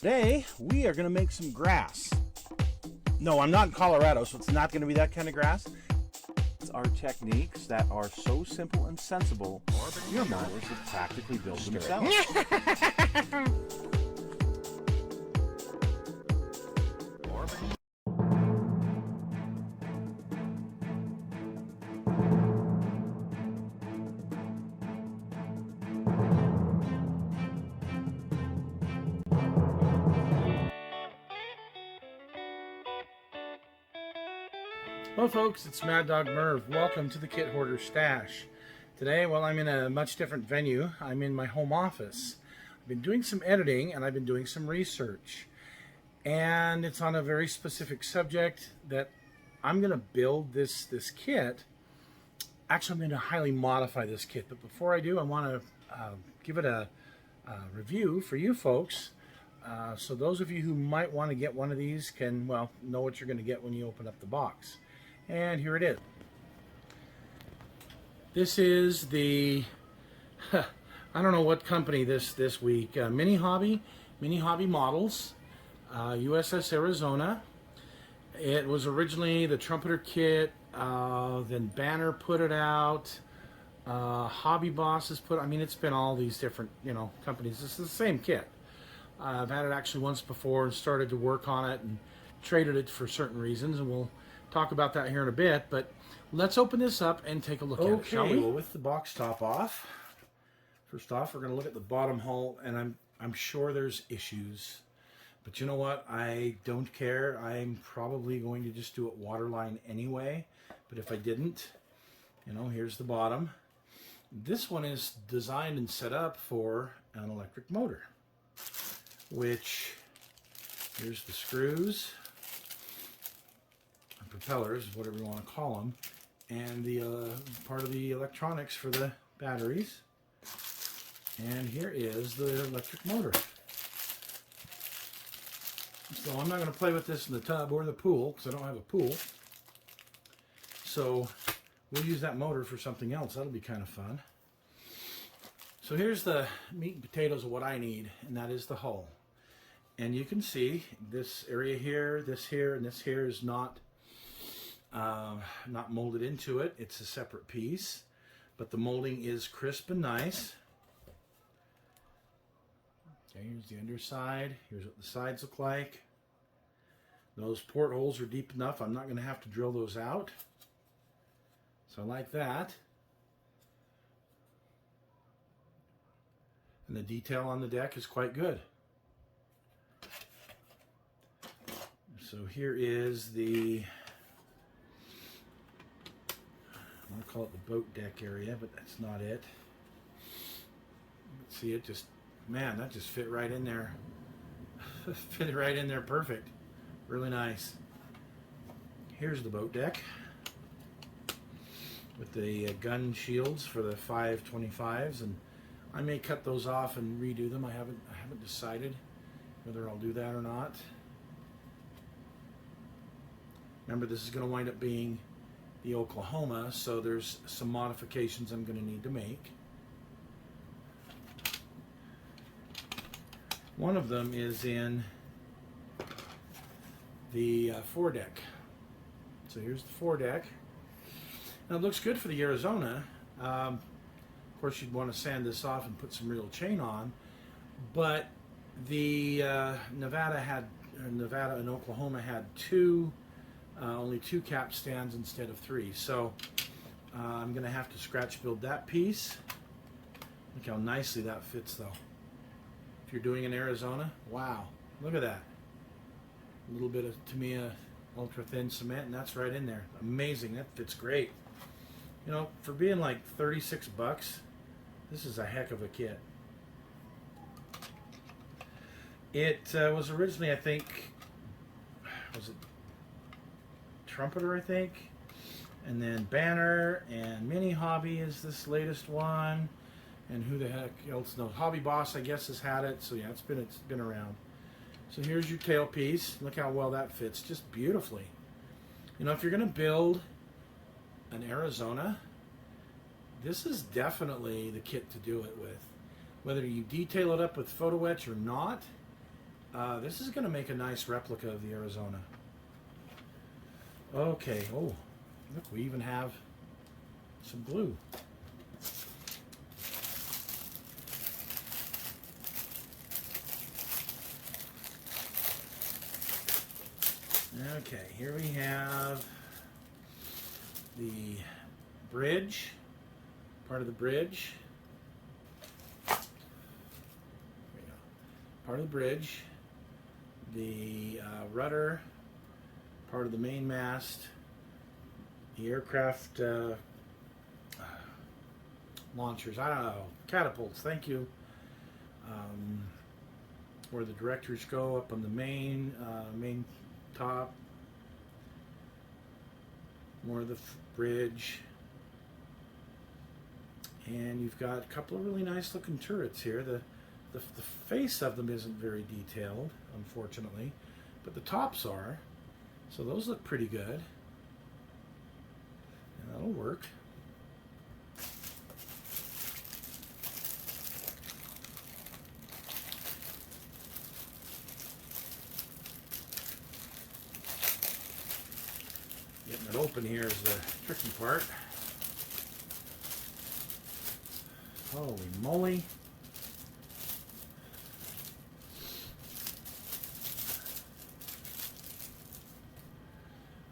Today, we are going to make some grass. No, I'm not in Colorado, so it's not going to be that kind of grass. It's our techniques that are so simple and sensible, your mothers would practically build themselves. Hello folks, it's Mad Dog Merv. Welcome to the Kit Hoarder Stash. Today, well, I'm in a much different venue. I'm in my home office. I've been doing some editing and I've been doing some research. And it's on a very specific subject that I'm going to build this kit. Actually, I'm going to highly modify this kit. But before I do, I want to give it a review for you folks. So those of you who might want to get one of these can, well, know what you're going to get when you open up the box. And here it is. This is the, I don't know what company this week, Mini Hobby Models, USS Arizona. It was originally the Trumpeter kit, then Banner put it out, Hobby Boss has put, I mean, it's been all these different, companies. It's the same kit. I've had it actually once before and started to work on it and traded it for certain reasons, and we'll talk about that here in a bit, but let's open this up and take a look at it, shall we? Well, with the box top off, first off, we're going to look at the bottom hull, and I'm sure there's issues, but you know what? I don't care. I'm probably going to just do it waterline anyway, but if I didn't, here's the bottom. This one is designed and set up for an electric motor, which, here's the screws, propellers, whatever you want to call them, and the part of the electronics for the batteries. And here is the electric motor. So I'm not going to play with this in the tub or the pool because I don't have a pool. So we'll use that motor for something else. That'll be kind of fun. So here's the meat and potatoes of what I need, and that is the hull. And you can see this area here, this here, and this here is not molded into it. It's a separate piece, but the molding is crisp and nice. Okay, here's the underside. Here's what the sides look like. Those portholes are deep enough. I'm not going to have to drill those out. So I like that. And the detail on the deck is quite good. So here is the, I want to call it the boat deck area, but that's not it. See, it just, man, that just fit right in there. Fit right in there perfect. Really nice. Here's the boat deck with the gun shields for the 525s, and I may cut those off and redo them. I haven't decided whether I'll do that or not. Remember, this is going to wind up being the Oklahoma, so there's some modifications I'm going to need to make. One of them is in the foredeck. So here's the foredeck. Now it looks good for the Arizona. Of course, you'd want to sand this off and put some real chain on, but the Nevada and Oklahoma had only two cap stands instead of 3. So I'm going to have to scratch build that piece. Look how nicely that fits though. If you're doing an Arizona, wow, look at that. A little bit of Tamiya ultra thin cement, and that's right in there. Amazing, that fits great. For being like 36 bucks, this is a heck of a kit. It was originally, I think, was it Trumpeter, I think, and then Banner, and Mini Hobby is this latest one, and who the heck else knows? Hobby Boss, I guess, has had it. So yeah, it's been around. So here's your tail piece. Look how well that fits, just beautifully. If you're going to build an Arizona, this is definitely the kit to do it with. Whether you detail it up with photo etch or not, This is going to make a nice replica of the Arizona. Okay, oh, look, we even have some glue. Okay, here we have the bridge, part of the bridge. There we go. Part of the bridge, the rudder, part of the main mast, the aircraft launchers, I don't know, catapults, thank you. Where the directors go up on the main top, more of the bridge, and you've got a couple of really nice looking turrets here. The face of them isn't very detailed, unfortunately, but the tops are, so those look pretty good, and that'll work. Getting it open here is the tricky part. Holy moly.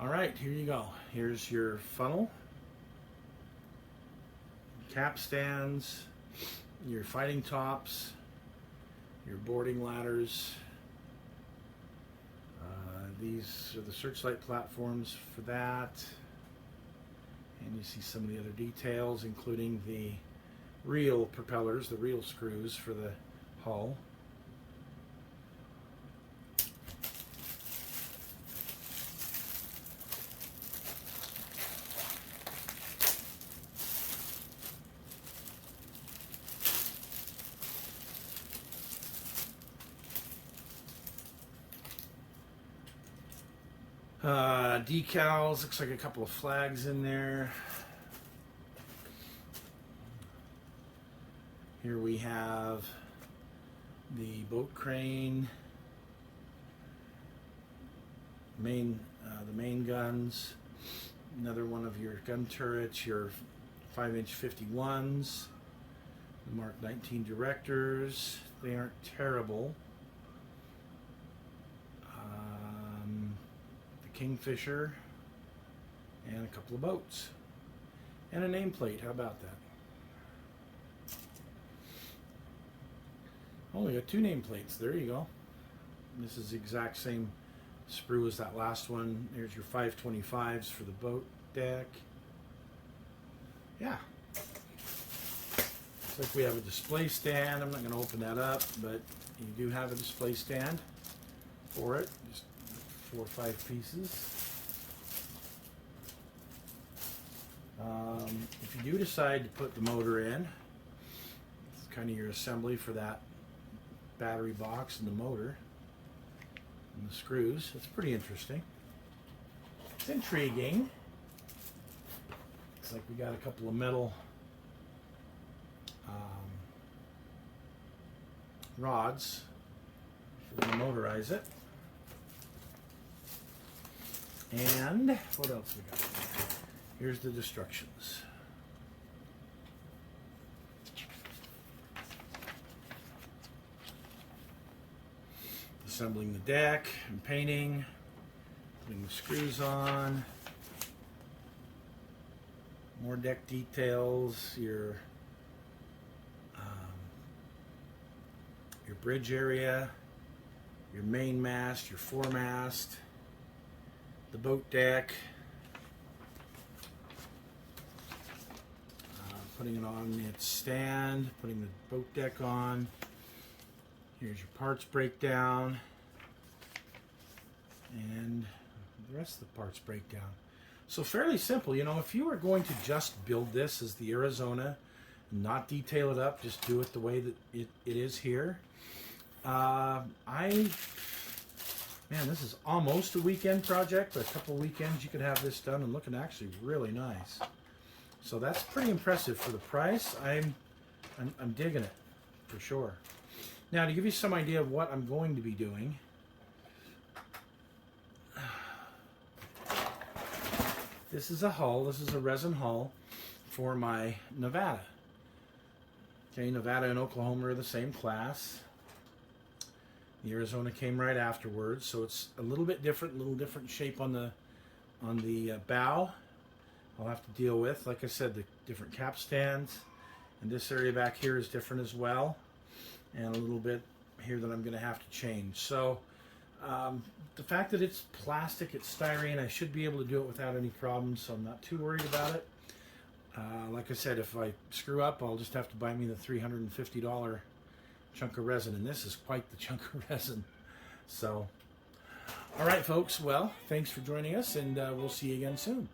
All right, here you go. Here's your funnel, capstans, your fighting tops, your boarding ladders. These are the searchlight platforms for that. And you see some of the other details, including the real propellers, the real screws for the hull. Decals, looks like a couple of flags in there. Here we have the boat crane, the main guns, another one of your gun turrets, your 5-inch 51s, the Mark 19 directors. They aren't terrible. Kingfisher, and a couple of boats, and a nameplate. How about that? Oh, we got 2 nameplates. There you go. This is the exact same sprue as that last one. Here's your 525s for the boat deck. Yeah. Looks like we have a display stand. I'm not going to open that up, but you do have a display stand for it. Just 4 or 5 pieces. If you do decide to put the motor in, it's kind of your assembly for that battery box and the motor and the screws. It's pretty interesting. It's intriguing. Looks like we got a couple of metal rods to motorize it. And what else we got? Here's the instructions. Assembling the deck and painting, putting the screws on, more deck details, your bridge area, your main mast, your foremast, the boat deck, putting it on its stand, putting the boat deck on. Here's your parts breakdown, and the rest of the parts breakdown. So fairly simple. You know, if you were going to just build this as the Arizona, not detail it up, just do it the way that it is here. Man, this is almost a weekend project, but a couple of weekends you could have this done and looking actually really nice. So that's pretty impressive for the price. I'm digging it for sure. Now, to give you some idea of what I'm going to be doing, this is a hull. This is a resin hull for my Nevada. Okay, Nevada and Oklahoma are the same class. The Arizona came right afterwards, so it's a little bit different, a little different shape on the bow. I'll have to deal with, like I said, the different capstans, and this area back here is different as well, and a little bit here that I'm going to have to change. So the fact that it's plastic, it's styrene, I should be able to do it without any problems, so I'm not too worried about it. Like I said, if I screw up, I'll just have to buy me the $350 chunk of resin, and this is quite the chunk of resin. So, all right, folks, well, thanks for joining us, and we'll see you again soon.